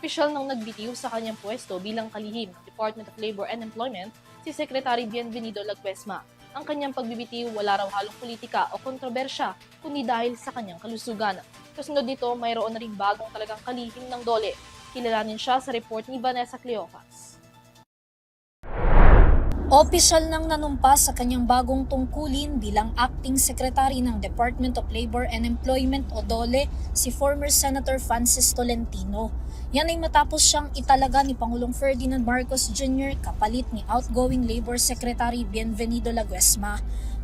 Opisyal nang nagbitiw sa kanyang pwesto bilang kalihim ng Department of Labor and Employment si Secretary Bienvenido Laguesma. Ang kanyang pagbibitiw wala raw halong politika o kontrobersya kundi dahil sa kanyang kalusugan. Kasunod nito, mayroon na ring bagong talagang kalihim ng DOLE. Kilalanin siya sa report ni Vanessa Cleofas. Opisyal nang nanumpa sa kanyang bagong tungkulin bilang Acting Secretary ng Department of Labor and Employment o DOLE si former Senator Francis Tolentino. Yan ay matapos siyang italaga ni Pangulong Ferdinand Marcos Jr. kapalit ni outgoing Labor Secretary Bienvenido Laguesma.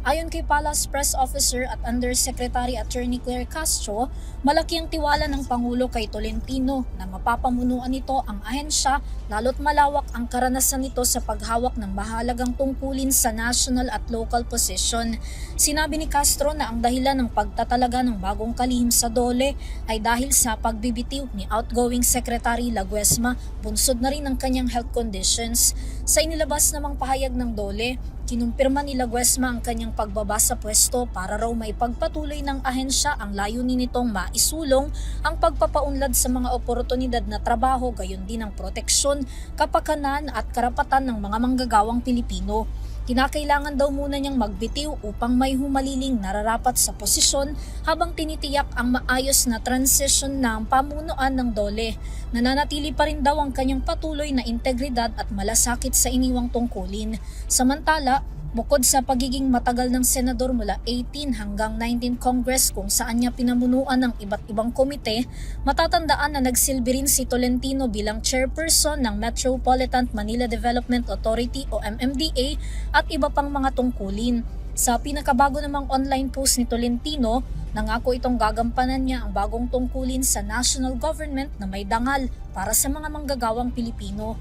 Ayon kay Palace Press Officer at Undersecretary Attorney Claire Castro, malaki ang tiwala ng Pangulo kay Tolentino na mapapamunuan nito ang ahensya lalo't malawak ang karanasan nito sa paghawak ng mahalagang tungkulin sa national at local position. Sinabi ni Castro na ang dahilan ng pagtatalaga ng bagong kalihim sa DOLE ay dahil sa pagbibitiw ni outgoing Secretary Laguesma, bunsod na rin ang kanyang health conditions. Sa inilabas namang pahayag ng DOLE, kinumpirma ni Laguesma ang kanyang pagbaba sa pwesto para raw maipagpatuloy ng ahensya ang layunin nitong maisulong ang pagpapaunlad sa mga oportunidad na trabaho gayon din ang proteksyon, kapakanan at karapatan ng mga manggagawang Pilipino. Kinakailangan daw muna niyang magbitiw upang may humaliling nararapat sa posisyon habang tinitiyak ang maayos na transition ng pamunuan ng DOLE. Nananatili pa rin daw ang kanyang patuloy na integridad at malasakit sa iniwang tungkulin. Samantala, bukod sa pagiging matagal ng senador mula 18 hanggang 19 Congress kung saan niya pinamunuan ng iba't ibang komite, matatandaan na nagsilbi rin si Tolentino bilang chairperson ng Metropolitan Manila Development Authority o MMDA at iba pang mga tungkulin. Sa pinakabago namang online post ni Tolentino, nangako itong gagampanan niya ang bagong tungkulin sa national government na may dangal para sa mga manggagawang Pilipino.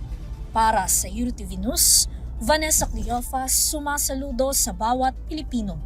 Para sa UTV News, Vanessa Cleofas, sumasaludo sa bawat Pilipino.